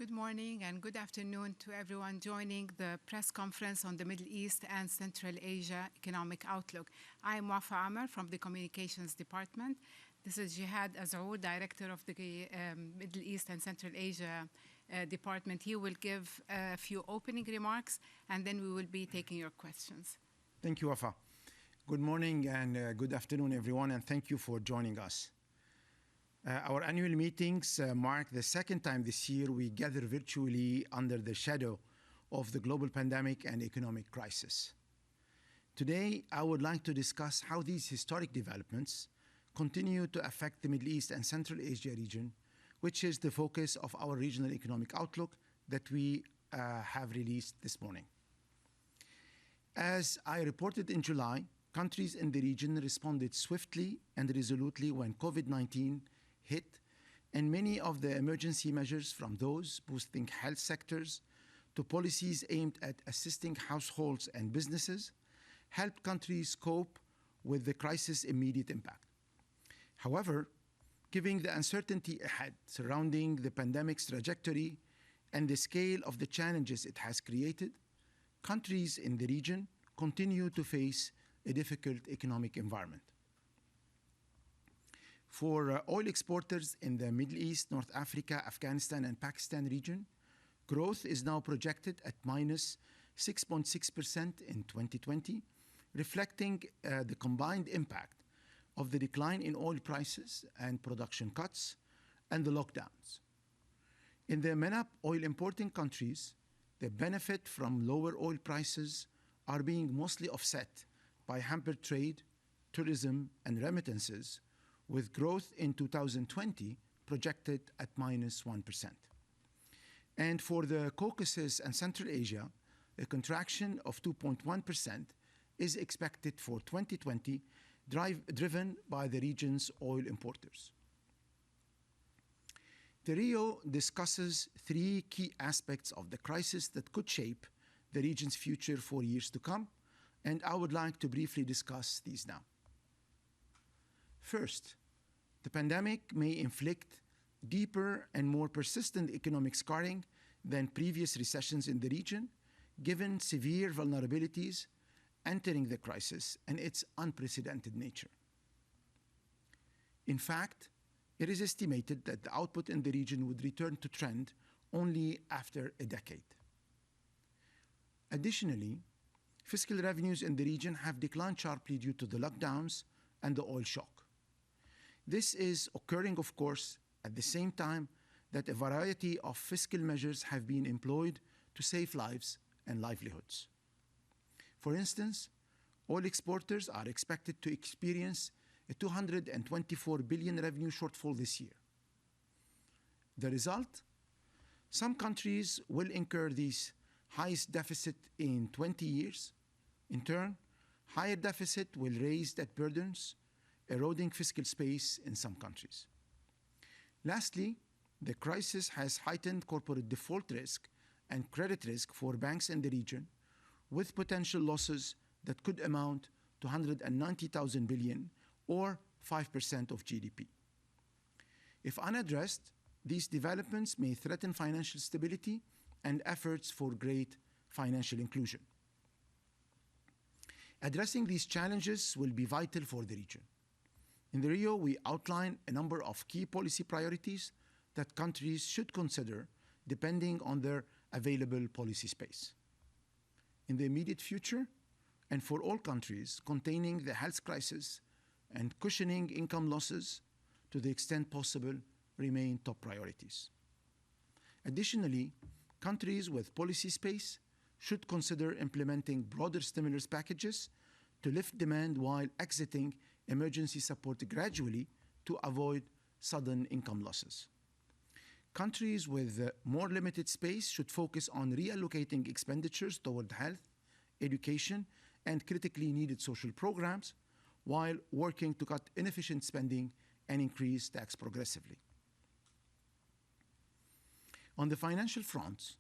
Good morning and good afternoon to everyone joining the press conference on the Middle East and Central Asia Economic Outlook. I am Wafa from the Communications Department. This is Jihad Azour, Director of the Middle East and Central Asia Department. He will give a few opening remarks and then we will be taking your questions. Thank you, Wafa. Good morning and good afternoon, everyone, and thank you for joining us. Our annual meetings mark the second time this year we gather virtually under the shadow of the global pandemic and economic crisis. Today, I would like to discuss how these historic developments continue to affect the Middle East and Central Asia region, which is the focus of our regional economic outlook that we have released this morning. As I reported in July, countries in the region responded swiftly and resolutely when COVID-19 hit, and many of the emergency measures, from those boosting health sectors to policies aimed at assisting households and businesses, helped countries cope with the crisis' immediate impact. However, given the uncertainty ahead surrounding the pandemic's trajectory and the scale of the challenges it has created, countries in the region continue to face a difficult economic environment. For oil exporters in the Middle East, North Africa, Afghanistan, and Pakistan region, growth is now projected at minus 6.6% in 2020, reflecting the combined impact of the decline in oil prices and production cuts and the lockdowns. In the MENAP oil importing countries, the benefit from lower oil prices are being mostly offset by hampered trade, tourism, and remittances, with growth in 2020 projected at minus 1%. And for the Caucasus and Central Asia, a contraction of 2.1% is expected for 2020, driven by the region's oil importers. The Rio discusses three key aspects of the crisis that could shape the region's future for years to come, and I would like to briefly discuss these now. First, the pandemic may inflict deeper and more persistent economic scarring than previous recessions in the region, given severe vulnerabilities entering the crisis and its unprecedented nature. In fact, it is estimated that the output in the region would return to trend only after a decade. Additionally, fiscal revenues in the region have declined sharply due to the lockdowns and the oil shock. This is occurring, of course, at the same time that a variety of fiscal measures have been employed to save lives and livelihoods. For instance, oil exporters are expected to experience a 224 billion revenue shortfall this year. The result? Some countries will incur this highest deficit in 20 years. In turn, higher deficit will raise debt burdens, eroding fiscal space in some countries. Lastly, the crisis has heightened corporate default risk and credit risk for banks in the region, with potential losses that could amount to 190,000 billion or 5% of GDP. If unaddressed, these developments may threaten financial stability and efforts for great financial inclusion. Addressing these challenges will be vital for the region. In the Rio, we outline a number of key policy priorities that countries should consider depending on their available policy space. In the immediate future, and for all countries, containing the health crisis and cushioning income losses to the extent possible remain top priorities. Additionally, countries with policy space should consider implementing broader stimulus packages to lift demand while exiting emergency support gradually to avoid sudden income losses. Countries with more limited space should focus on reallocating expenditures toward health, education, and critically needed social programs, while working to cut inefficient spending and increase tax progressively. On the financial front,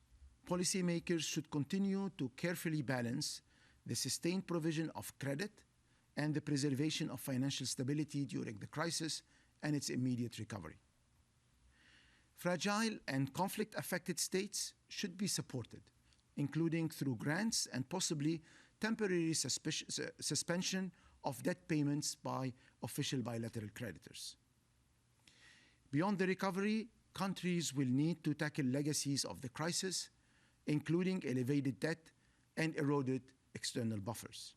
policymakers should continue to carefully balance the sustained provision of credit and the preservation of financial stability during the crisis and its immediate recovery. Fragile and conflict-affected states should be supported, including through grants and possibly temporary suspension of debt payments by official bilateral creditors. Beyond the recovery, countries will need to tackle legacies of the crisis, including elevated debt and eroded external buffers.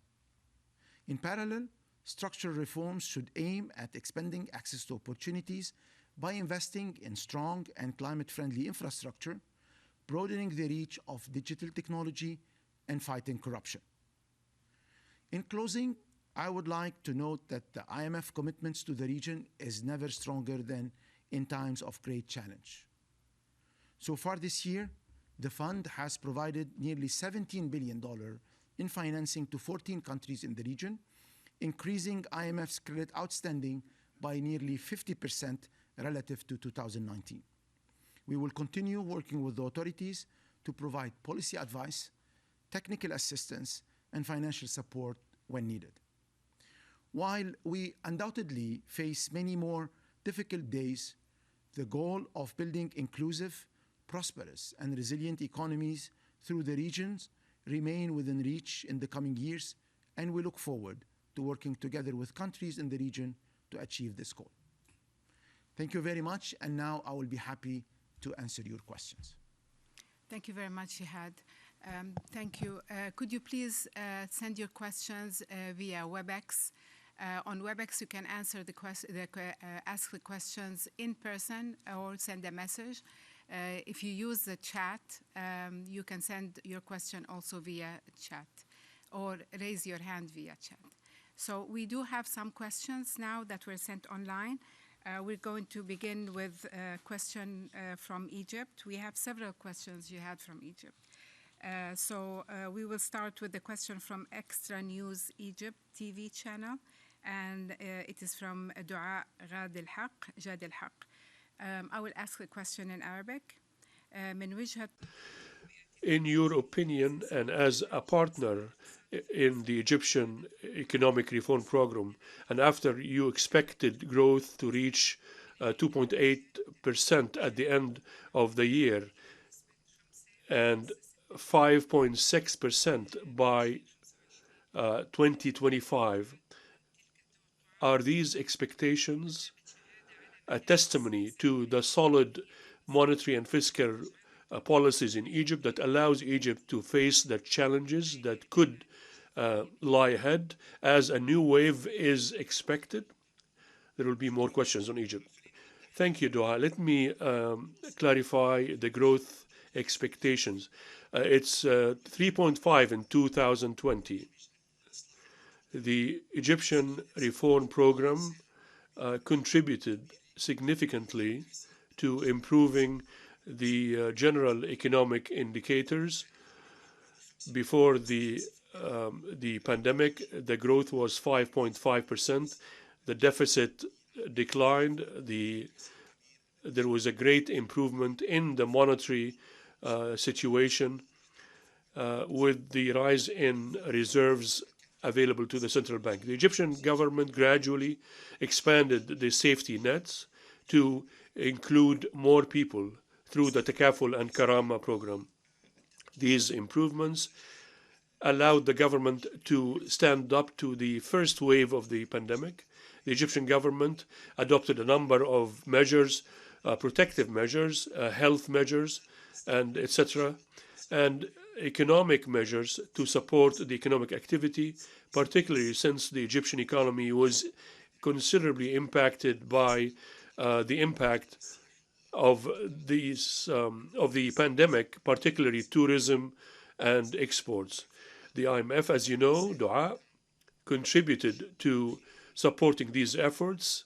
In parallel, structural reforms should aim at expanding access to opportunities by investing in strong and climate-friendly infrastructure, broadening the reach of digital technology, and fighting corruption. In closing, I would like to note that the IMF commitments to the region is never stronger than in times of great challenge. So far this year, the fund has provided nearly $17 billion in financing to 14 countries in the region, increasing IMF's credit outstanding by nearly 50% relative to 2019. We will continue working with the authorities to provide policy advice, technical assistance, and financial support when needed. While we undoubtedly face many more difficult days, the goal of building inclusive, prosperous, and resilient economies through the regions remain within reach in the coming years, and we look forward to working together with countries in the region to achieve this goal. Thank you very much, and now I will be happy to answer your questions. Thank you very much, Jihad. Thank you. Could you please send your questions via WebEx? On WebEx, you can answer ask the questions in person or send a message. If you use the chat, you can send your question also via chat or raise your hand via chat. So we do have some questions now that were sent online. We're going to begin with a question from Egypt. We have several questions you had from Egypt. We will start with the question from Extra News Egypt TV channel, and it is from Dua Jad al-Haq. I will ask the question in Arabic. In your opinion, and as a partner in the Egyptian economic reform program, and after you expected growth to reach 2.8% at the end of the year and 5.6% by 2025, are these expectations a testimony to the solid monetary and fiscal policies in Egypt that allows Egypt to face the challenges that could lie ahead as a new wave is expected? There will be more questions on Egypt. Thank you, Dua. Let me clarify the growth expectations. It's 3.5 in 2020. The Egyptian reform program contributed significantly to improving the general economic indicators. Before the pandemic, the growth was 5.5%. The deficit declined. There was a great improvement in the monetary situation with the rise in reserves available to the central bank. The Egyptian government gradually expanded the safety nets to include more people through the Takaful and Karama program. These improvements allowed the government to stand up to the first wave of the pandemic. The Egyptian government adopted a number of measures, protective measures, health measures, and etc., and economic measures to support the economic activity, particularly since the Egyptian economy was considerably impacted by the impact of the pandemic, particularly tourism and exports. The IMF, as you know, Dua, contributed to supporting these efforts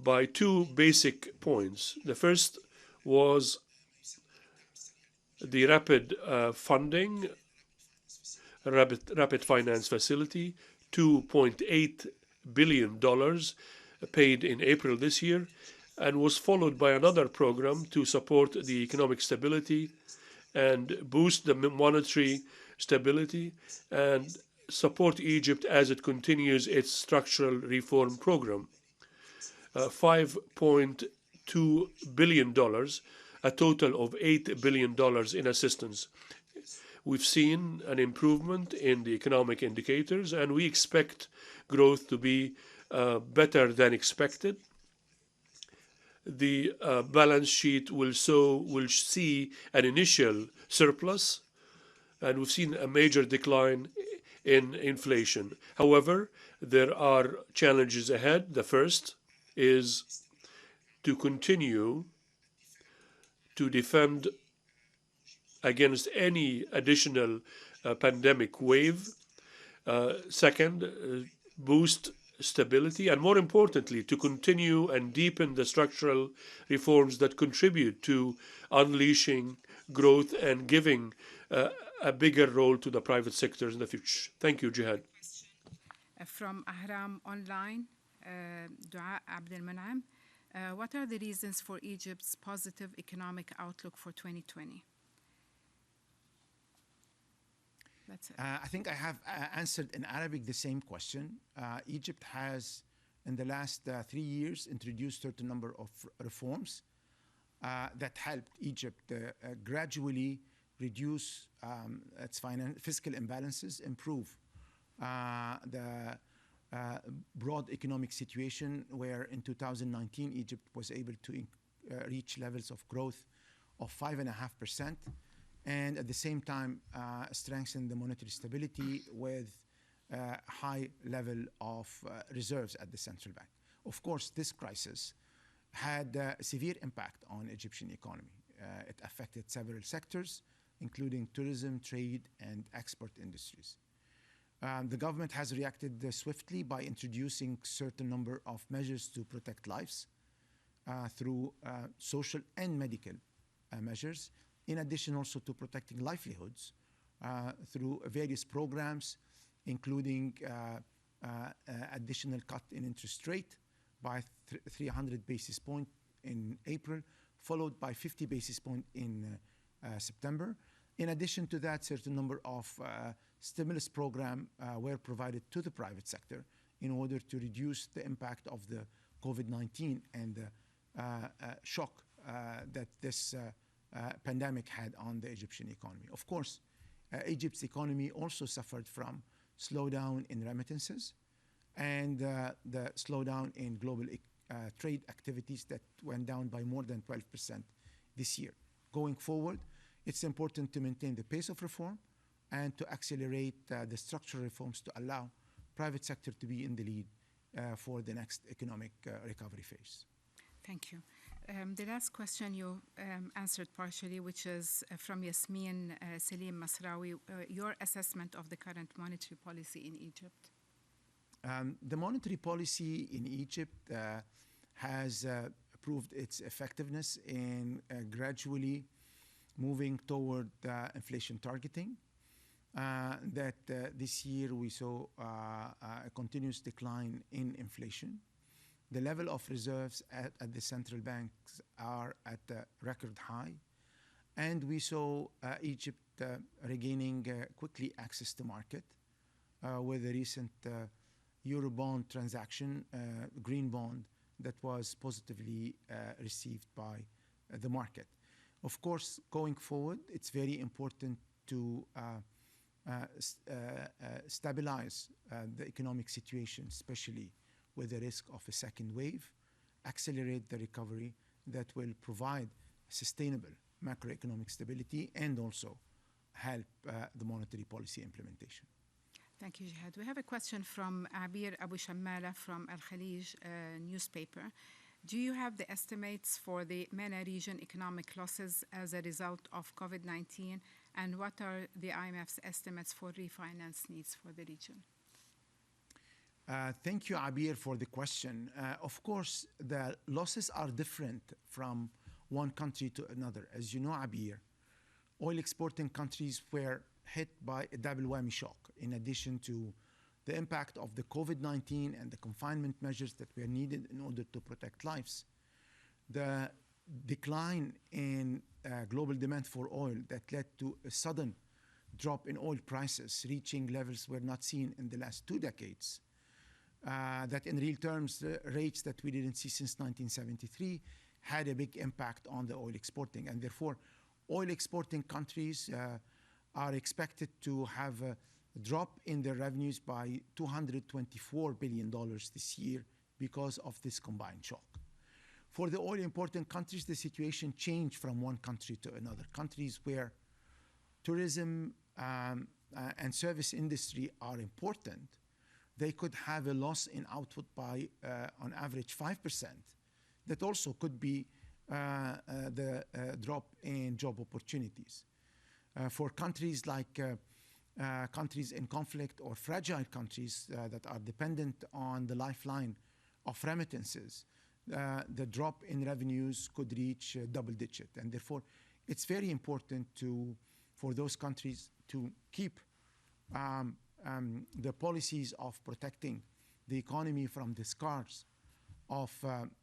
by two basic points. The first was the rapid funding, rapid finance facility, $2.8 billion paid in April this year, and was followed by another program to support the economic stability and boost the monetary stability and support Egypt as it continues its structural reform program. $2 billion, a total of $8 billion in assistance. We've seen an improvement in the economic indicators, and we expect growth to be better than expected. The balance sheet will see an initial surplus, and we've seen a major decline in inflation. However, there are challenges ahead. The first is to continue to defend against any additional pandemic wave. Second, boost stability, and more importantly, to continue and deepen the structural reforms that contribute to unleashing growth and giving a bigger role to the private sectors in the future. Thank you, Jihad. From Ahram Online, Dua Abdel Manam. What are the reasons for Egypt's positive economic outlook for 2020? That's it. I think I have answered in Arabic the same question. Egypt has, in the last 3 years, introduced a certain number of reforms that helped Egypt gradually reduce its fiscal imbalances, improve the broad economic situation, where in 2019 Egypt was able to reach levels of growth of 5.5%, and at the same time strengthen the monetary stability with a high level of reserves at the central bank. Of course, this crisis had a severe impact on Egyptian economy. It affected several sectors, including tourism, trade, and export industries. The government has reacted swiftly by introducing certain number of measures to protect lives through social and medical measures, in addition also to protecting livelihoods through various programs, including additional cut in interest rate by 300 basis points in April, followed by 50 basis points in September. In addition to that, certain number of stimulus programs were provided to the private sector in order to reduce the impact of the COVID-19 and the shock that this pandemic had on the Egyptian economy. Of course, Egypt's economy also suffered from slowdown in remittances and the slowdown in global trade activities that went down by more than 12% this year. Going forward, it's important to maintain the pace of reform and to accelerate the structural reforms to allow private sector to be in the lead for the next economic recovery phase. Thank you. The last question you answered partially, which is from Yasmin Salim Masrawi, your assessment of the current monetary policy in Egypt. The monetary policy in Egypt has proved its effectiveness in gradually moving toward inflation targeting. That this year we saw a continuous decline in inflation. The level of reserves at the central banks are at a record high. And we saw Egypt regaining quickly access to market with the recent Eurobond transaction, green bond, that was positively received by the market. Of course, going forward, it's very important to stabilize the economic situation, especially with the risk of a second wave, accelerate the recovery that will provide sustainable macroeconomic stability and also help the monetary policy implementation. Thank you, Jihad. We have a question from Abir Abu Shammala from Al Khalij newspaper. Do you have the estimates for the MENA region economic losses as a result of COVID-19, and what are the IMF's estimates for refinance needs for the region? Thank you, Abir, for the question. Of course, the losses are different from one country to another. As you know, Abir, oil exporting countries were hit by a double whammy shock, in addition to the impact of the COVID-19 and the confinement measures that were needed in order to protect lives. The decline in global demand for oil that led to a sudden drop in oil prices, reaching levels were not seen in the last 2 decades. That in real terms, rates that we didn't see since 1973, had a big impact on the oil exporting. And therefore, oil exporting countries are expected to have a drop in their revenues by $224 billion this year because of this combined shock. For the oil importing countries, the situation changed from one country to another. Countries where tourism and service industry are important, they could have a loss in output by, on average, 5%. That also could be the drop in job opportunities. For countries like countries in conflict or fragile countries that are dependent on the lifeline of remittances, the drop in revenues could reach double digit. And therefore, it's very important for those countries to keep the policies of protecting the economy from the scars of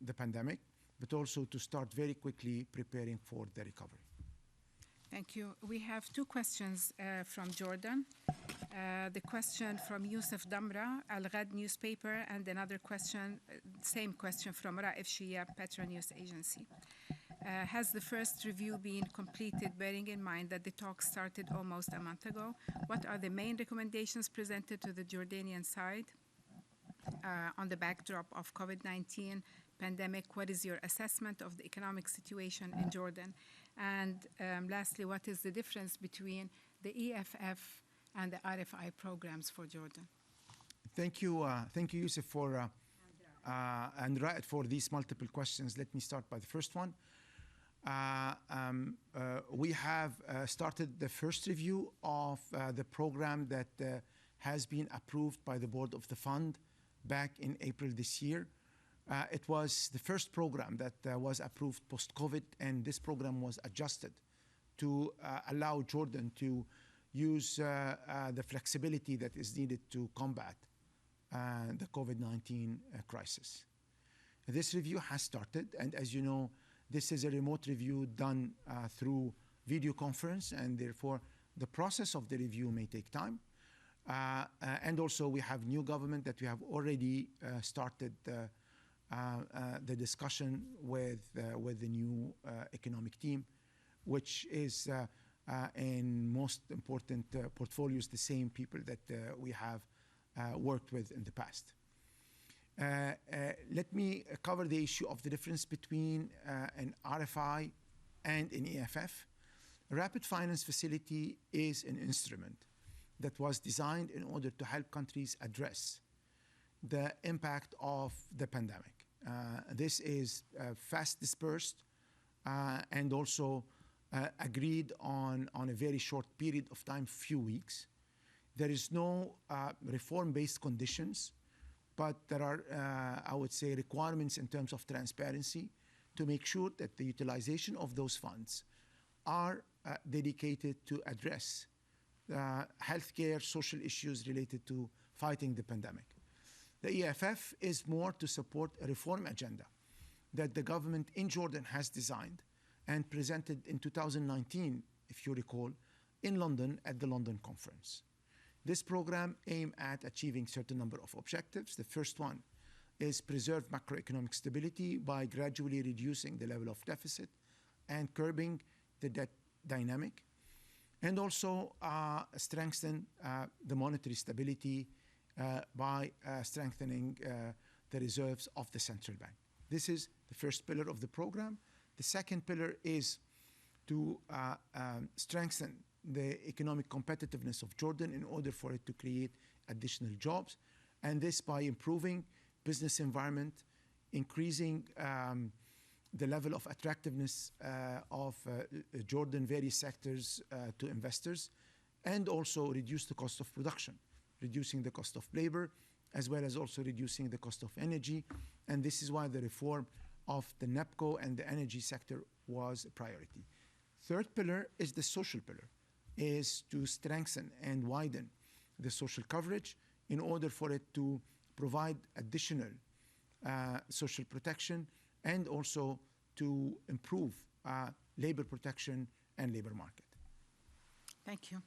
the pandemic, but also to start very quickly preparing for the recovery. Thank you. We have two questions from Jordan. The question from Youssef Damra, Al Ghad newspaper, and another question, same question from Raif Shia, Petra News Agency. Has the first review been completed, bearing in mind that the talks started almost a month ago? What are the main recommendations presented to the Jordanian side on the backdrop of COVID-19 pandemic? What is your assessment of the economic situation in Jordan? And lastly, what is the difference between the EFF and the RFI programs for Jordan? Thank you, Youssef, and Raed for these multiple questions. Let me start by the first one. We have started the first review of the program that has been approved by the board of the fund back in April this year. It was the first program that was approved post-COVID, and this program was adjusted to allow Jordan to use the flexibility that is needed to combat the COVID-19 crisis. This review has started, and as you know, this is a remote review done through video conference, and therefore the process of the review may take time. And also we have new government that we have already started the discussion with the new economic team, which is in most important portfolios the same people that we have worked with in the past. Let me cover the issue of the difference between an RFI and an EFF. A rapid finance facility is an instrument that was designed in order to help countries address the impact of the pandemic. This is fast dispersed and also agreed on a very short period of time, few weeks. There is no reform-based conditions, but there are, I would say, requirements in terms of transparency to make sure that the utilization of those funds are dedicated to address healthcare, social issues related to fighting the pandemic. The EFF is more to support a reform agenda that the government in Jordan has designed and presented in 2019, if you recall, in London at the London conference. This program aims at achieving certain number of objectives. The first one is preserve macroeconomic stability by gradually reducing the level of deficit and curbing the debt dynamic, and also strengthen the monetary stability by strengthening the reserves of the central bank. This is the first pillar of the program. The second pillar is to strengthen the economic competitiveness of Jordan in order for it to create additional jobs, and this by improving business environment, increasing the level of attractiveness of Jordan various sectors to investors, and also reduce the cost of production, reducing the cost of labor, as well as also reducing the cost of energy. And this is why the reform of the NEPCO and the energy sector was a priority. Third pillar is the social pillar, is to strengthen and widen the social coverage in order for it to provide additional social protection and also to improve labor protection and labor market. Thank you.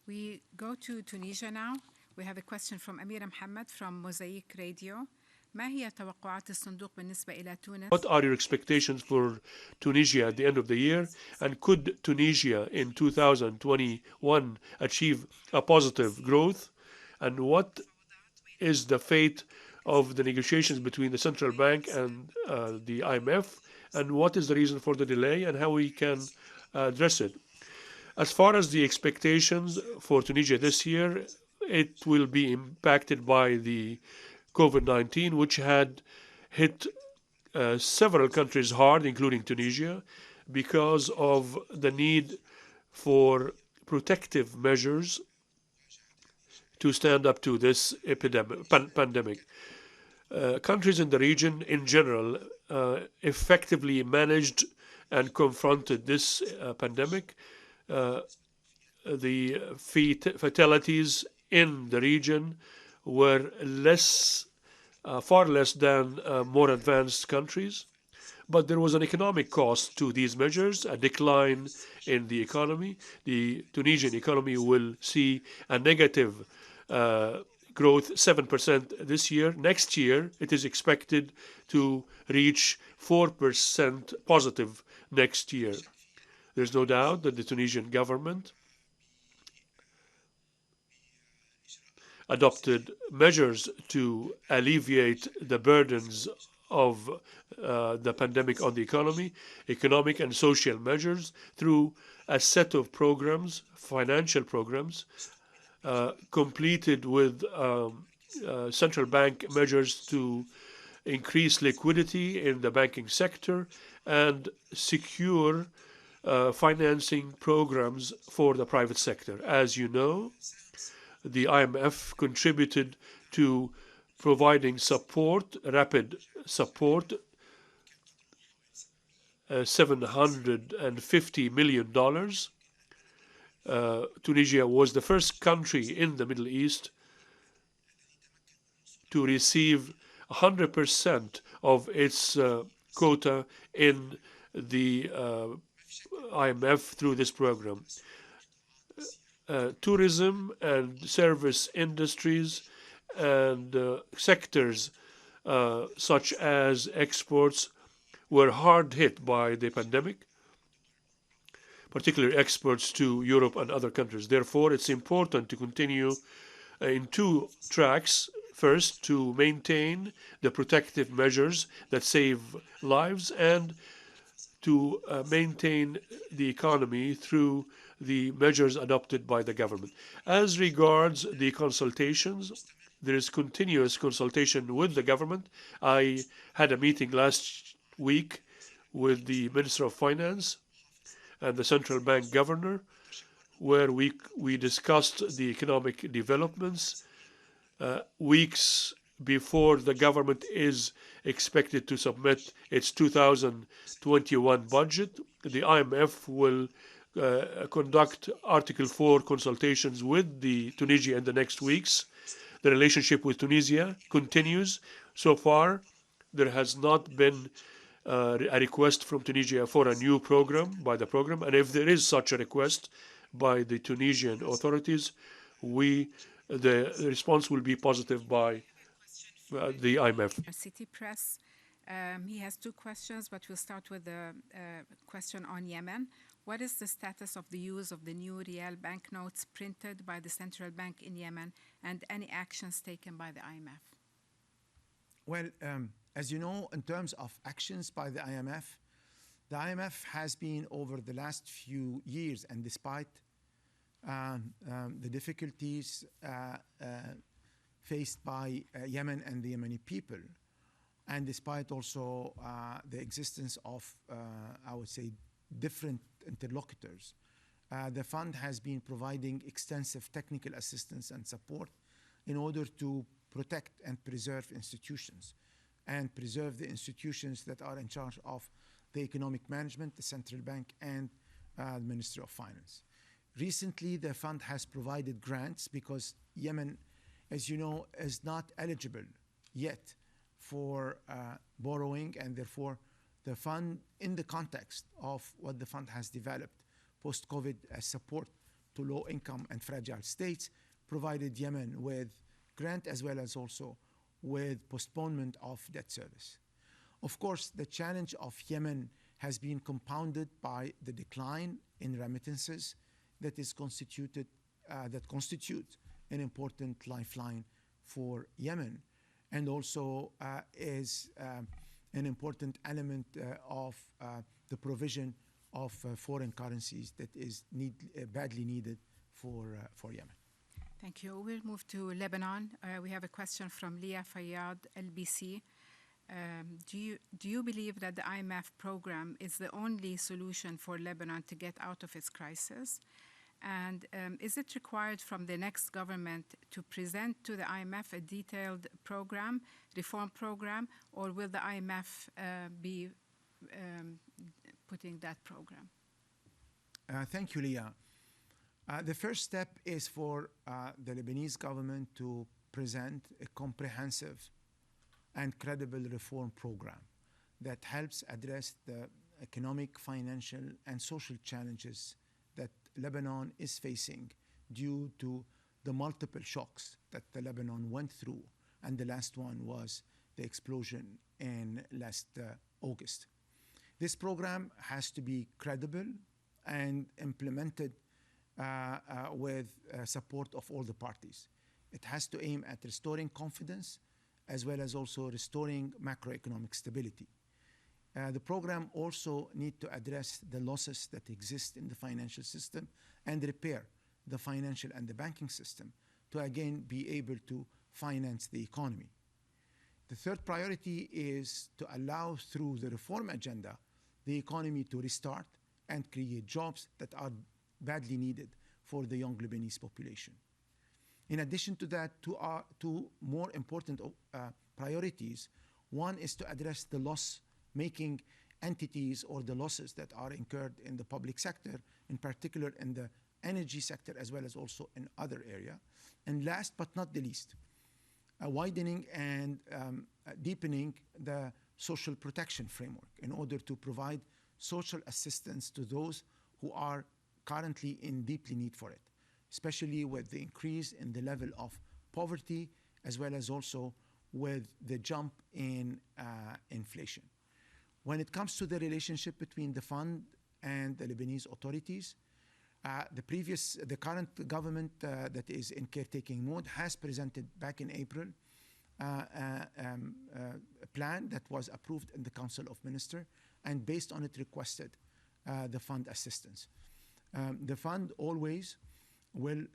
We go to Tunisia now. We have a question from Amira Mohammed from Mosaic Radio. ما هي توقعات الصندوق بالنسبة إلى تونس؟ What are your expectations for Tunisia at the end of the year? And could Tunisia in 2021 achieve a positive growth? And what is the fate of the negotiations between the central bank and the IMF? And what is the reason for the delay and how we can address it? As far as the expectations for Tunisia this year, it will be impacted by the COVID-19, which had hit several countries hard, including Tunisia, because of the need for protective measures to stand up to this pandemic. Countries in the region in general effectively managed and confronted this pandemic. The fatalities in the region were far less than more advanced countries. But there was an economic cost to these measures, a decline in the economy. The Tunisian economy will see a negative growth, 7% this year. Next year, it is expected to reach 4% positive next year. There's no doubt that the Tunisian government adopted measures to alleviate the burdens of the pandemic on the economy, economic and social measures through a set of programs, financial programs, completed with central bank measures to increase liquidity in the banking sector and secure financing programs for the private sector. As you know, the IMF contributed to providing support, rapid support, $750 million. Tunisia was the first country in the Middle East to receive 100% of its quota in the IMF through this program. Tourism and service industries and sectors such as exports were hard hit by the pandemic, particularly exports to Europe and other countries. Therefore, it's important to continue in two tracks. First, to maintain the protective measures that save lives and to maintain the economy through the measures adopted by the government. As regards the consultations, there is continuous consultation with the government. I had a meeting last week with the Minister of Finance and the central bank governor, where we discussed the economic developments weeks before the government is expected to submit its 2021 budget. The IMF will conduct Article 4 consultations with Tunisia in the next weeks. The relationship with Tunisia continues. So far, there has not been a request from Tunisia for a new program by the program. And if there is such a request by the Tunisian authorities, the response will be positive by the IMF. City Press. He has two questions, but we'll start with the question on Yemen. What is the status of the use of the new Rial banknotes printed by the central bank in Yemen and any actions taken by the IMF? Well, as you know, in terms of actions by the IMF has been over the last few years, and despite the difficulties faced by Yemen and the Yemeni people, and despite also the existence of, I would say, different interlocutors, the fund has been providing extensive technical assistance and support in order to protect and preserve institutions and preserve the institutions that are in charge of the economic management, the central bank, and the Ministry of Finance. Recently, the fund has provided grants because Yemen, as you know, is not eligible yet for borrowing, and therefore the fund, in the context of what the fund has developed post-COVID as support to low-income and fragile states, provided Yemen with grant as well as also with postponement of debt service. Of course, the challenge of Yemen has been compounded by the decline in remittances that constitute an important lifeline for Yemen, and also is an important element of the provision of foreign currencies that is badly needed for Yemen. Thank you. We'll move to Lebanon. We have a question from Leah Fayyad, LBC. Do you believe that the IMF program is the only solution for Lebanon to get out of its crisis? And is it required from the next government to present to the IMF a detailed reform program, or will the IMF be putting that program? Thank you, Leah. The first step is for the Lebanese government to present a comprehensive and credible reform program that helps address the economic, financial, and social challenges that Lebanon is facing due to the multiple shocks that the Lebanon went through, and the last one was the explosion in last August. This program has to be credible and implemented with support of all the parties. It has to aim at restoring confidence as well as also restoring macroeconomic stability. The program also needs to address the losses that exist in the financial system and repair the financial and the banking system to again be able to finance the economy. The third priority is to allow through the reform agenda the economy to restart and create jobs that are badly needed for the young Lebanese population. In addition to that, two more important priorities. One is to address the loss-making entities or the losses that are incurred in the public sector, in particular in the energy sector as well as also in other areas. And last but not the least, widening and deepening the social protection framework in order to provide social assistance to those who are currently in deeply need for it, especially with the increase in the level of poverty as well as also with the jump in inflation. When it comes to the relationship between the fund and the Lebanese authorities, the current government that is in caretaking mode has presented back in April a plan that was approved in the Council of Ministers, and based on it requested the fund assistance. The fund always will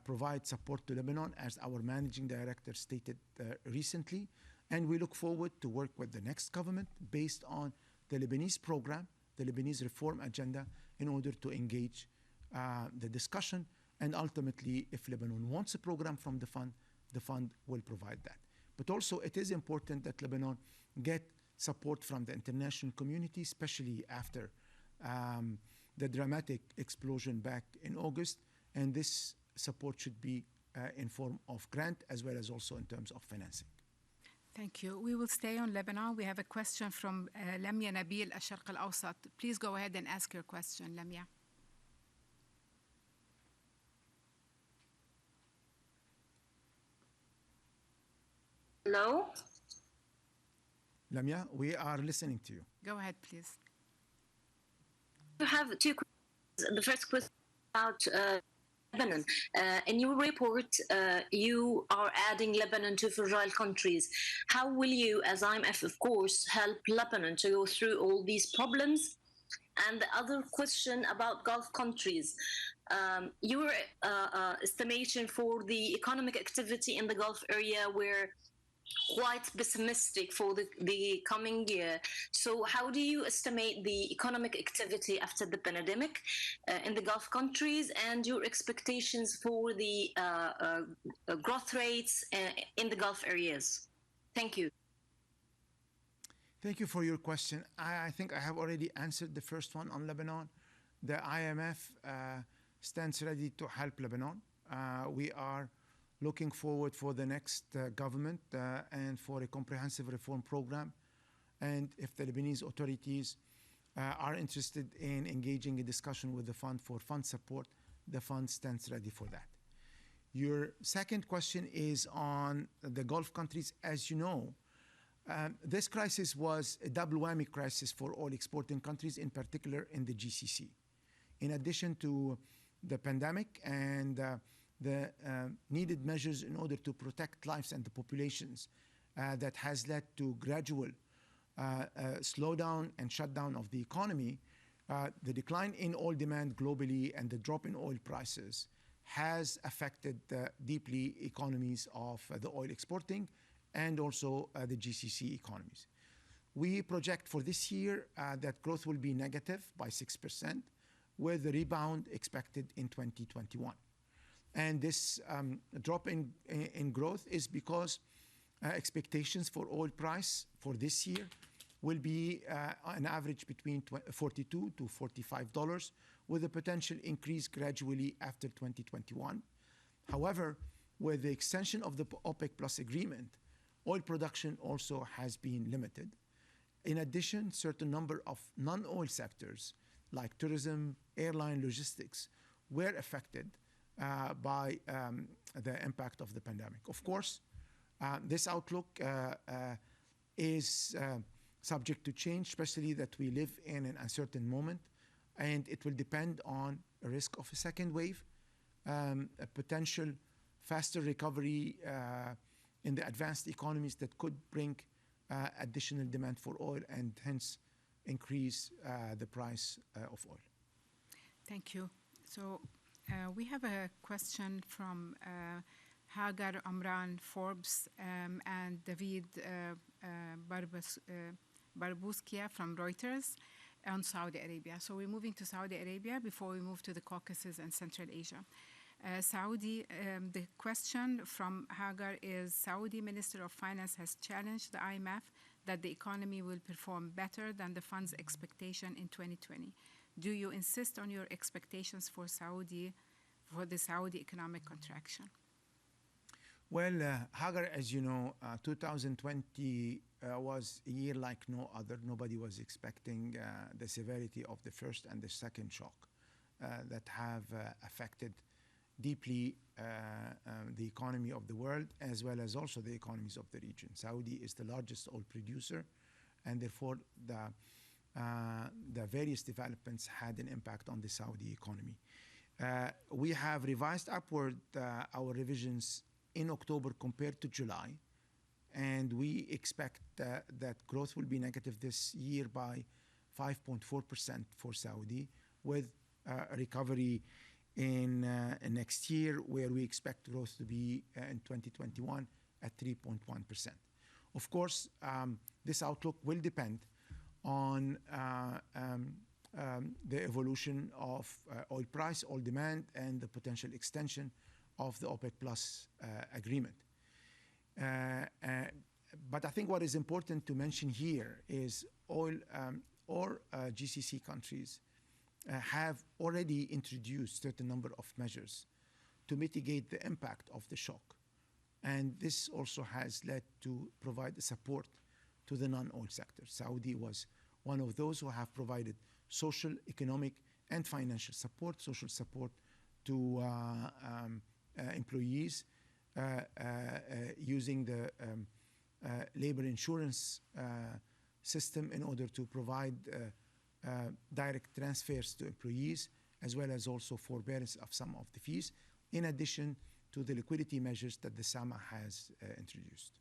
provide support to Lebanon, as our managing director stated recently, and we look forward to work with the next government based on the Lebanese program, the Lebanese reform agenda, in order to engage the discussion, and ultimately, if Lebanon wants a program from the fund will provide that. But also, it is important that Lebanon get support from the international community, especially after the dramatic explosion back in August, and this support should be in form of grant as well as also in terms of financing. Thank you. We will stay on Lebanon. We have a question from Lamia Nabil, Al-Sharq Al-Awsat. Please go ahead and ask your question, Lamia. Hello? Lamia, we are listening to you. Go ahead, please. I have two questions. The first question about Lebanon. In your report, you are adding Lebanon to fragile countries. How will you, as IMF, of course, help Lebanon to go through all these problems? And the other question about Gulf countries. Your estimation for the economic activity in the Gulf area were quite pessimistic for the coming year. So how do you estimate the economic activity after the pandemic in the Gulf countries, and your expectations for the growth rates in the Gulf areas? Thank you. Thank you for your question. I think I have already answered the first one on Lebanon. The IMF stands ready to help Lebanon. We are looking forward for the next government and for a comprehensive reform program. And if the Lebanese authorities are interested in engaging a discussion with the fund for fund support, the fund stands ready for that. Your second question is on the Gulf countries. As you know, this crisis was a double whammy crisis for oil exporting countries, in particular in the GCC. In addition to the pandemic and the needed measures in order to protect lives and the populations that has led to gradual slowdown and shutdown of the economy, the decline in oil demand globally and the drop in oil prices has affected deeply economies of the oil exporting and also the GCC economies. We project for this year that growth will be negative by 6%, with the rebound expected in 2021. And this drop in growth is because expectations for oil price for this year will be an average between $42 to $45, with a potential increase gradually after 2021. However, with the extension of the OPEC Plus agreement, oil production also has been limited. In addition, certain number of non-oil sectors like tourism, airline, logistics were affected by the impact of the pandemic. Of course, this outlook is subject to change, especially that we live in an uncertain moment, and it will depend on a risk of a second wave, a potential faster recovery in the advanced economies that could bring additional demand for oil and hence increase the price of oil. Thank you. So we have a question from Hagar Amran Forbes and David Barbuskia from Reuters on Saudi Arabia. So we're moving to Saudi Arabia before we move to the Caucasus and Central Asia. The question from Hagar is, Saudi Minister of Finance has challenged the IMF that the economy will perform better than the fund's expectation in 2020. Do you insist on your expectations for the Saudi economic contraction? Well, Hagar, as you know, 2020 was a year like no other. Nobody was expecting the severity of the first and the second shock that have affected deeply the economy of the world, as well as also the economies of the region. Saudi is the largest oil producer, and therefore the various developments had an impact on the Saudi economy. We have revised upward our revisions in October compared to July, and we expect that growth will be negative this year by 5.4% for Saudi, with a recovery in next year, where we expect growth to be in 2021 at 3.1%. Of course, this outlook will depend on the evolution of oil price, oil demand, and the potential extension of the OPEC Plus agreement. But I think what is important to mention here is all GCC countries have already introduced certain number of measures to mitigate the impact of the shock. And this also has led to provide support to the non-oil sector. Saudi was one of those who have provided social, economic, and financial support, social support to employees using the labor insurance system in order to provide direct transfers to employees, as well as also forbearance of some of the fees, in addition to the liquidity measures that the SAMA has introduced.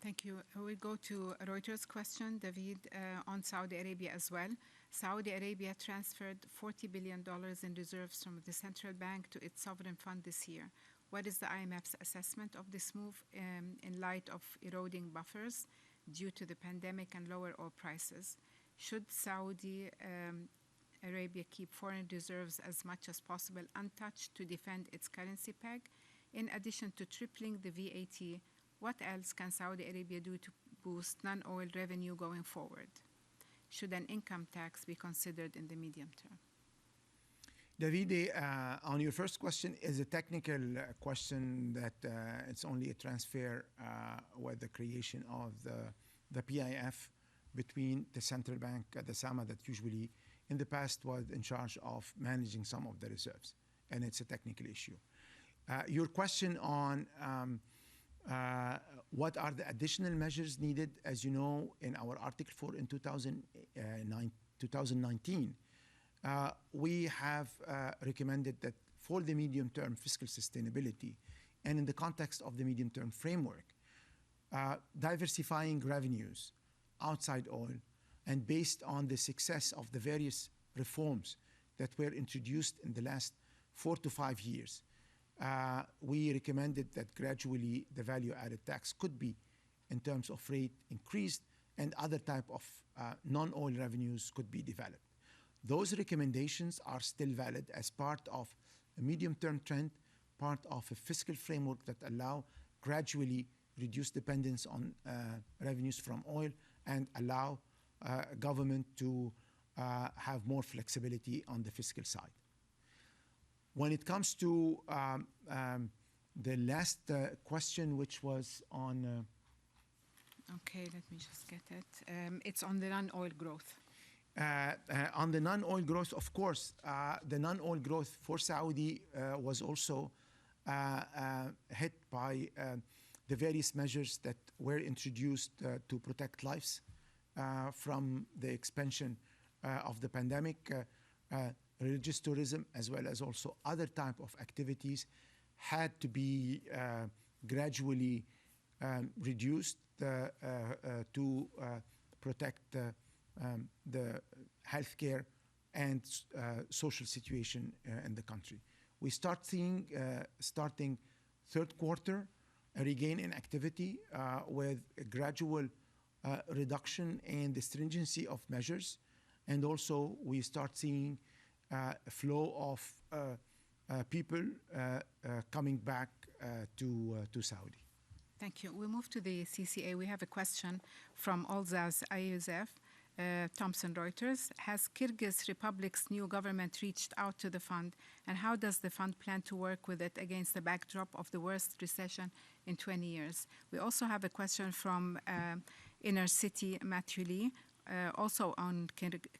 Thank you. We go to Reuters' question, David, on Saudi Arabia as well. Saudi Arabia transferred $40 billion in reserves from the central bank to its sovereign fund this year. What is the IMF's assessment of this move in light of eroding buffers due to the pandemic and lower oil prices? Should Saudi Arabia keep foreign reserves as much as possible untouched to defend its currency peg? In addition to tripling the VAT, what else can Saudi Arabia do to boost non-oil revenue going forward? Should an income tax be considered in the medium term? David, on your first question is a technical question that it's only a transfer with the creation of the PIF between the central bank, the SAMA, that usually in the past was in charge of managing some of the reserves, and it's a technical issue. Your question on what are the additional measures needed, as you know, in our Article 4 in 2019, we have recommended that for the medium-term fiscal sustainability and in the context of the medium-term framework, diversifying revenues outside oil and based on the success of the various reforms that were introduced in the last 4 to 5 years, we recommended that gradually the value-added tax could be, in terms of rate, increased, and other type of non-oil revenues could be developed. Those recommendations are still valid as part of a medium-term trend, part of a fiscal framework that allow gradually reduce dependence on revenues from oil and allow government to have more flexibility on the fiscal side. When it comes to the last question, which was on... Okay, let me just get it. It's on the non-oil growth. On the non-oil growth, of course, the non-oil growth for Saudi was also hit by the various measures that were introduced to protect lives from the expansion of the pandemic. Religious tourism, as well as also other type of activities, had to be gradually reduced to protect the healthcare and social situation in the country. We start seeing, starting third quarter, a regain in activity with a gradual reduction in the stringency of measures, and also we start seeing a flow of people coming back to Saudi. Thank you. We move to the CCA. We have a question from Olzaz Ayuzef, Thomson Reuters. Has Kyrgyz Republic's new government reached out to the fund, and how does the fund plan to work with it against the backdrop of the worst recession in 20 years? We also have a question from Inner City Matthew Lee, also on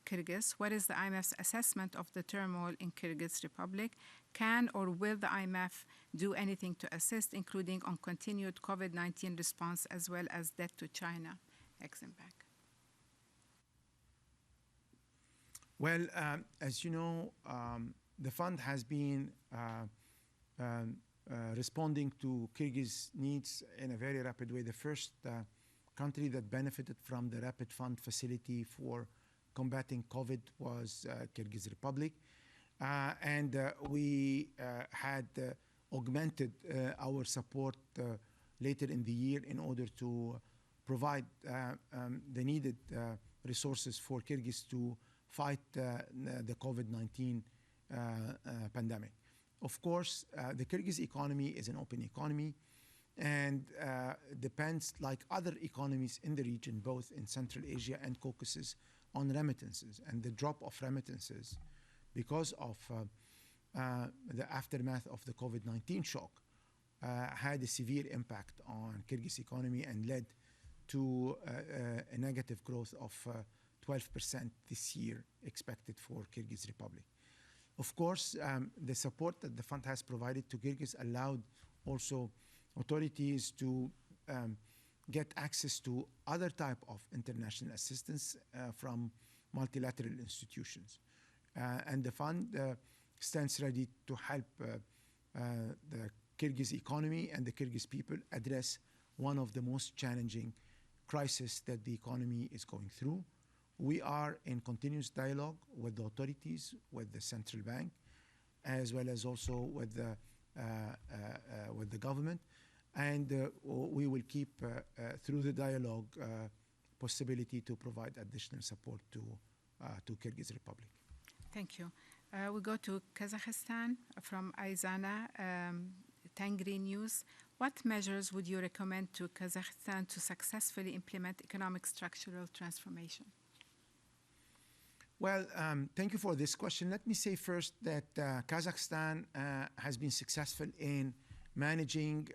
Kyrgyz. What is the IMF's assessment of the turmoil in Kyrgyz Republic? Can or will the IMF do anything to assist, including on continued COVID-19 response as well as debt to China? Exim back. Well, as you know, the fund has been responding to Kyrgyz needs in a very rapid way. The first country that benefited from the Rapid Fund facility for combating COVID was Kyrgyz Republic. And we had augmented our support later in the year in order to provide the needed resources for Kyrgyz to fight the COVID-19 pandemic. Of course, the Kyrgyz economy is an open economy and depends, like other economies in the region, both in Central Asia and Caucasus, on remittances. And the drop of remittances because of the aftermath of the COVID-19 shock had a severe impact on Kyrgyz economy and led to a negative growth of 12% this year expected for Kyrgyz Republic. Of course, the support that the fund has provided to Kyrgyz allowed also authorities to get access to other type of international assistance from multilateral institutions. And the fund stands ready to help the Kyrgyz economy and the Kyrgyz people address one of the most challenging crises that the economy is going through. We are in continuous dialogue with the authorities, with the central bank, as well as also with the government. And we will keep, through the dialogue, possibility to provide additional support to Kyrgyz Republic. Thank you. We go to Kazakhstan from Aizana, Tangri News. What measures would you recommend to Kazakhstan to successfully implement economic structural transformation? Well, thank you for this question. Let me say first that Kazakhstan has been successful in managing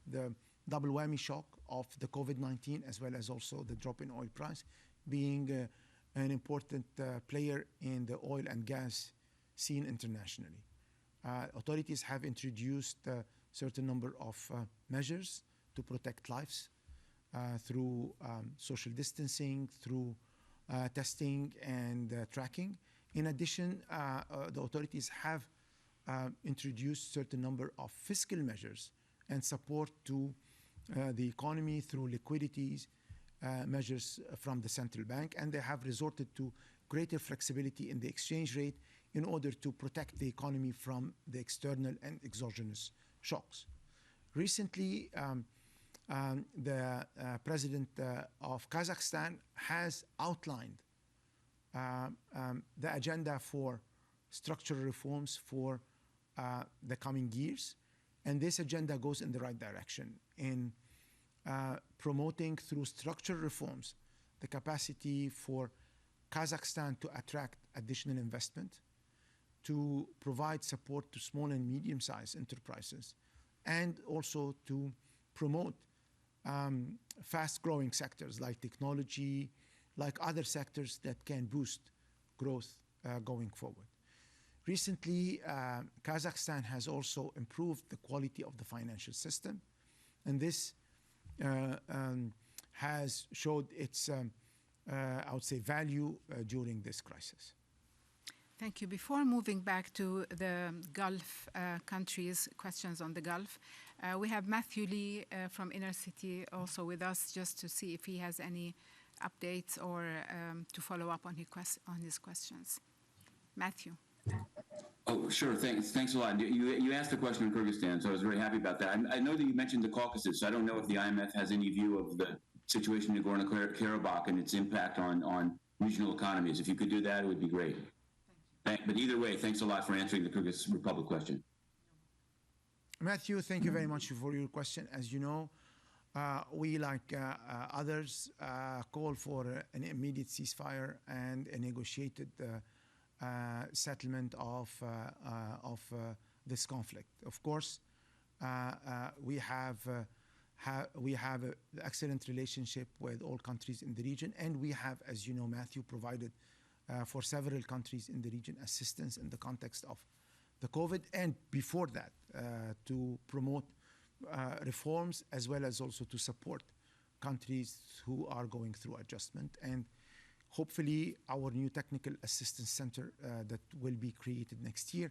the double whammy shock of the COVID-19 as well as also the drop in oil price, being an important player in the oil and gas scene internationally. Authorities have introduced a certain number of measures to protect lives through social distancing, through testing and tracking. In addition, the authorities have introduced certain number of fiscal measures and support to the economy through liquidities measures from the central bank, and they have resorted to greater flexibility in the exchange rate in order to protect the economy from the external and exogenous shocks. Recently, the president of Kazakhstan has outlined the agenda for structural reforms for the coming years, and this agenda goes in the right direction in promoting through structural reforms the capacity for Kazakhstan to attract additional investment, to provide support to small and medium-sized enterprises, and also to promote fast-growing sectors like technology, like other sectors that can boost growth going forward. Recently, Kazakhstan has also improved the quality of the financial system, and this has showed its, I would say, value during this crisis. Thank you. Before moving back to the Gulf countries, questions on the Gulf, we have Matthew Lee from Inner City also with us, just to see if he has any updates or to follow up on his questions. Matthew. Oh, sure. Thanks a lot. You asked a question on Kyrgyzstan, so I was very happy about that. I know that you mentioned the Caucasus, so I don't know if the IMF has any view of the situation in Nagorno-Karabakh and its impact on regional economies. If you could do that, it would be great. But either way, thanks a lot for answering the Kyrgyz Republic question. Matthew, thank you very much for your question. As you know, we, like others, call for an immediate ceasefire and a negotiated settlement of this conflict. Of course, we have an excellent relationship with all countries in the region, and we have, as you know, Matthew, provided for several countries in the region assistance in the context of the COVID, and before that, to promote reforms as well as also to support countries who are going through adjustment. And hopefully our new technical assistance center that will be created next year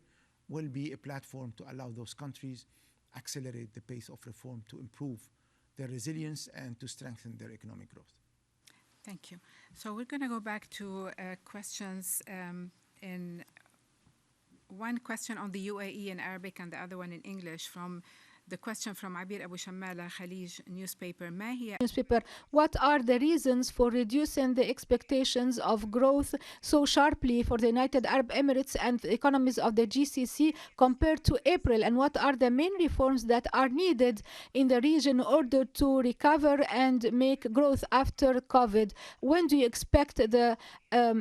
will be a platform to allow those countries accelerate the pace of reform to improve their resilience and to strengthen their economic growth. Thank you. So we're going to go back to questions in one question on the UAE in Arabic and the other one in English. From the question from Abir Abu Shammala, Khalij newspaper. What are the reasons for reducing the expectations of growth so sharply for the United Arab Emirates and the economies of the GCC compared to April? And what are the main reforms that are needed in the region in order to recover and make growth after COVID? When do you expect the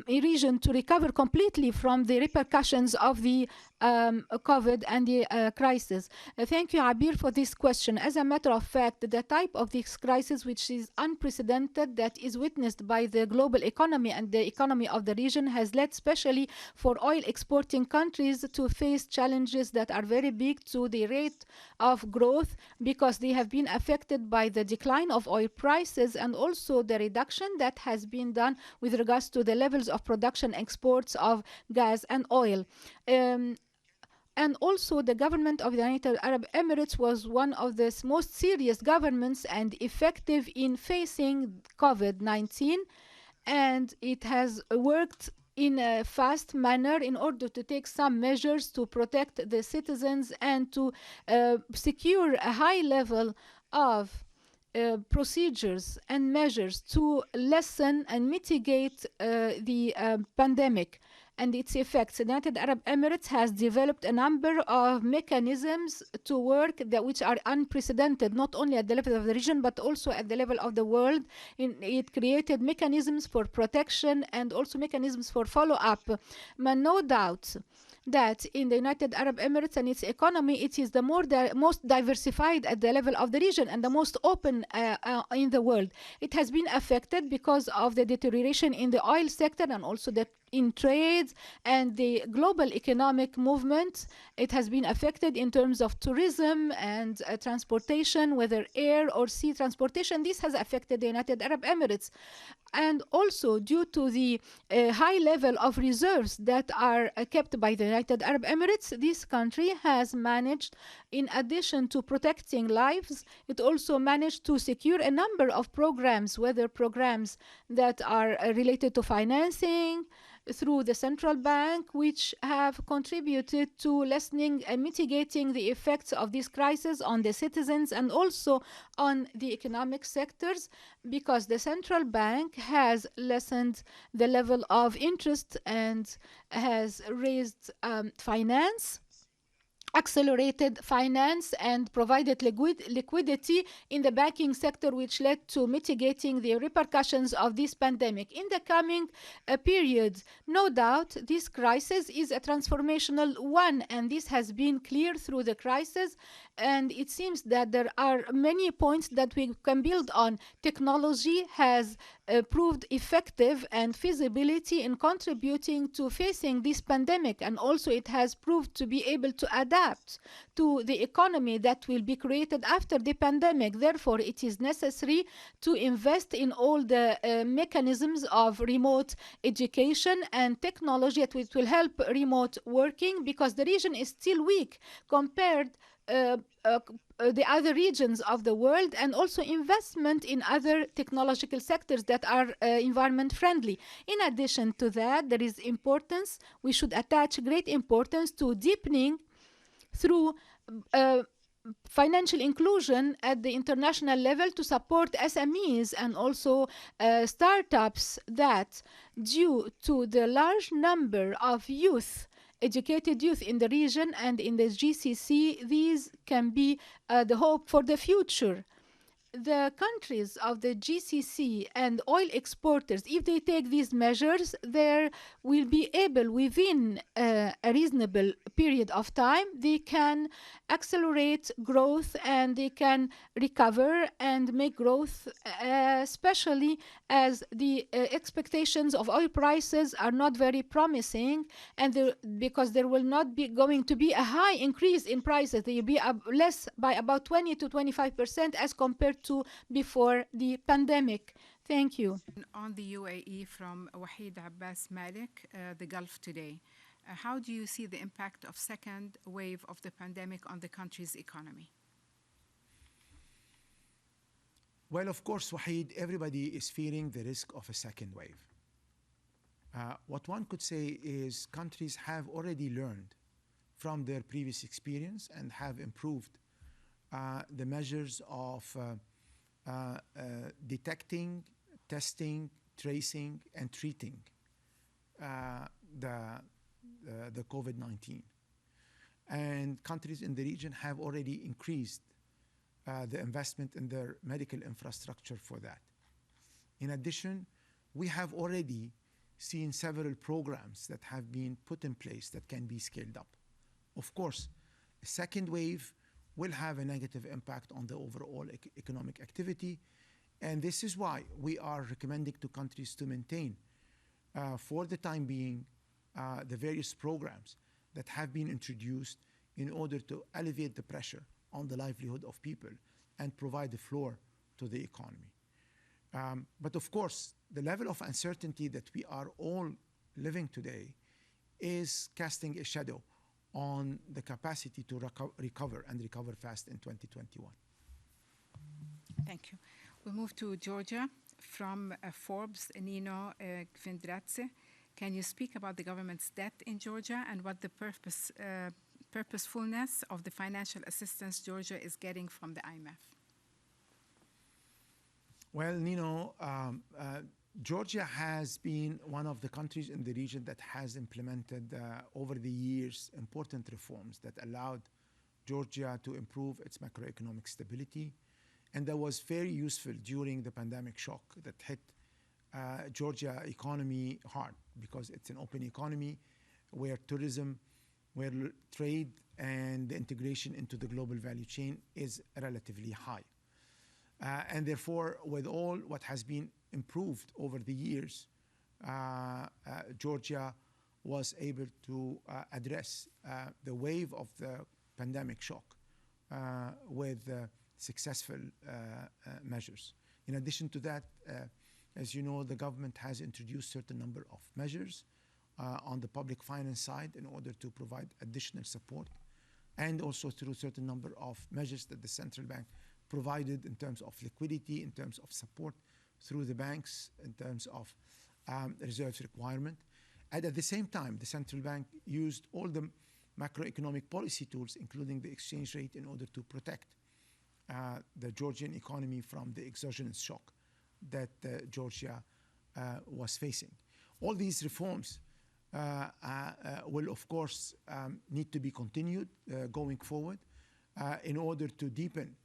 region to recover completely from the repercussions of the COVID and the crisis? Thank you, Abir, for this question. As a matter of fact, the type of this crisis, which is unprecedented, that is witnessed by the global economy and the economy of the region, has led especially for oil exporting countries to face challenges that are very big to the rate of growth, because they have been affected by the decline of oil prices and also the reduction that has been done with regards to the levels of production exports of gas and oil. And also the government of the United Arab Emirates was one of the most serious governments and effective in facing COVID-19, and it has worked in a fast manner in order to take some measures to protect the citizens and to secure a high level of procedures and measures to lessen and mitigate the pandemic and its effects. The United Arab Emirates has developed a number of mechanisms to work which are unprecedented, not only at the level of the region, but also at the level of the world. It created mechanisms for protection and also mechanisms for follow-up. But no doubt that in the United Arab Emirates and its economy, it is the most diversified at the level of the region and the most open in the world. It has been affected because of the deterioration in the oil sector and also the in trade and the global economic movement. It has been affected in terms of tourism and transportation, whether air or sea transportation. This has affected the United Arab Emirates. And also due to the high level of reserves that are kept by the United Arab Emirates, this country has managed, in addition to protecting lives, it also managed to secure a number of programs, whether programs that are related to financing through the central bank, which have contributed to lessening and mitigating the effects of this crisis on the citizens and also on the economic sectors, because the central bank has lessened the level of interest and has raised finance, accelerated finance, and provided liquidity in the banking sector, which led to mitigating the repercussions of this pandemic. In the coming period, no doubt, this crisis is a transformational one, and this has been clear through the crisis. And it seems that there are many points that we can build on. Technology has proved effective and feasibility in contributing to facing this pandemic, and also it has proved to be able to adapt to the economy that will be created after the pandemic. Therefore, it is necessary to invest in all the mechanisms of remote education and technology that will help remote working, because the region is still weak compared the other regions of the world, and also investment in other technological sectors that are environment friendly. In addition to that, there is importance, we should attach great importance to deepening through financial inclusion at the international level to support SMEs and also startups that, due to the large number of educated youth in the region and in the GCC, these can be the hope for the future. The countries of the GCC and oil exporters, if they take these measures, they will be able, within a reasonable period of time, they can accelerate growth and they can recover and make growth, especially as the expectations of oil prices are not very promising, and because there will not be going to be a high increase in prices. They will be less by about 20 to 25% as compared to before the pandemic. Thank you. On the UAE, from Wahid Abbas Malik, the Gulf Today. How do you see the impact of second wave of the pandemic on the country's economy? Well, of course, Wahid, everybody is fearing the risk of a second wave. What one could say is countries have already learned from their previous experience and have improved the measures of detecting, testing, tracing, and treating the COVID-19. And countries in the region have already increased the investment in their medical infrastructure for that. In addition, we have already seen several programs that have been put in place that can be scaled up. Of course, a second wave will have a negative impact on the overall economic activity, and this is why we are recommending to countries to maintain, for the time being, the various programs that have been introduced in order to alleviate the pressure on the livelihood of people and provide a floor to the economy. But of course, the level of uncertainty that we are all living today is casting a shadow on the capacity to recover and recover fast in 2021. Thank you. We move to Georgia. From Forbes, Nino Gvindratse. Can you speak about the government's debt in Georgia and what the purposefulness of the financial assistance Georgia is getting from the IMF? Well, Nino, Georgia has been one of the countries in the region that has implemented over the years important reforms that allowed Georgia to improve its macroeconomic stability. And that was very useful during the pandemic shock that hit Georgia economy hard, because it's an open economy where tourism, where trade and the integration into the global value chain is relatively high. And therefore, with all what has been improved over the years, Georgia was able to address the wave of the pandemic shock with successful measures. In addition to that, as you know, the government has introduced certain number of measures on the public finance side in order to provide additional support, and also through certain number of measures that the central bank provided in terms of liquidity, in terms of support through the banks, in terms of reserves requirement. And at the same time, the central bank used all the macroeconomic policy tools, including the exchange rate, in order to protect the Georgian economy from the exogenous shock that Georgia was facing. All these reforms will, of course, need to be continued going forward in order to deepen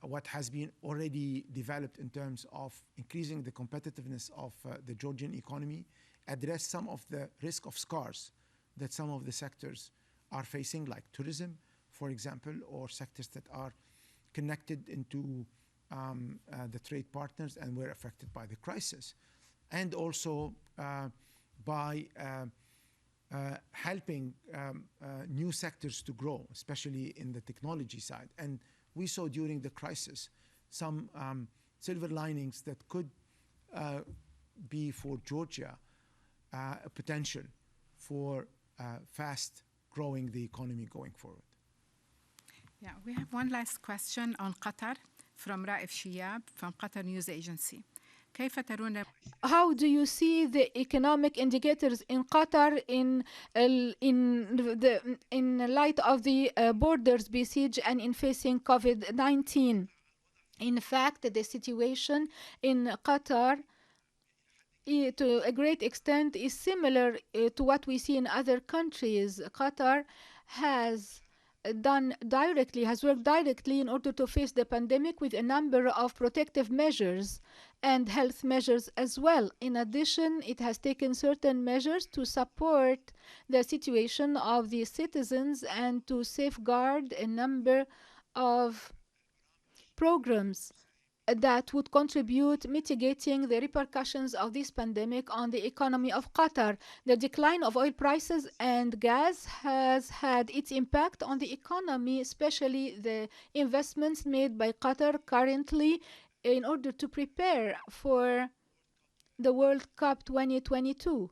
what has been already developed in terms of increasing the competitiveness of the Georgian economy, address some of the risk of scars that some of the sectors are facing, like tourism, for example, or sectors that are connected into the trade partners and were affected by the crisis. And also by helping new sectors to grow, especially in the technology side. And we saw during the crisis some silver linings that could be for Georgia a potential for fast growing the economy going forward. Yeah, we have one last question on Qatar from Raif Shiyab from Qatar News Agency. كيف ترون How do you see the economic indicators in Qatar in light of the borders besieged and in facing COVID-19? In fact, the situation in Qatar to a great extent is similar to what we see in other countries. Qatar has worked directly in order to face the pandemic with a number of protective measures and health measures as well. In addition, it has taken certain measures to support the situation of the citizens and to safeguard a number of programs that would contribute mitigating the repercussions of this pandemic on the economy of Qatar. The decline of oil prices and gas has had its impact on the economy, especially the investments made by Qatar currently in order to prepare for the World Cup 2022.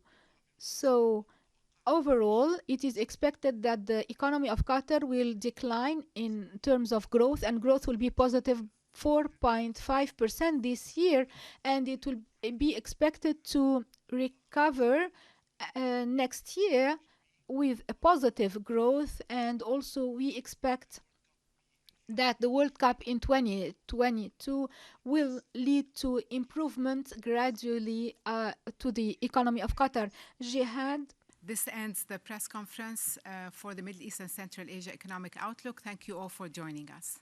So overall, it is expected that the economy of Qatar will decline in terms of growth, and growth will be positive 4.5% this year, and it will be expected to recover next year with a positive growth. And also we expect that the World Cup in 2022 will lead to improvements gradually to the economy of Qatar. Jihad. This ends the press conference for the Middle East and Central Asia Economic Outlook. Thank you all for joining us.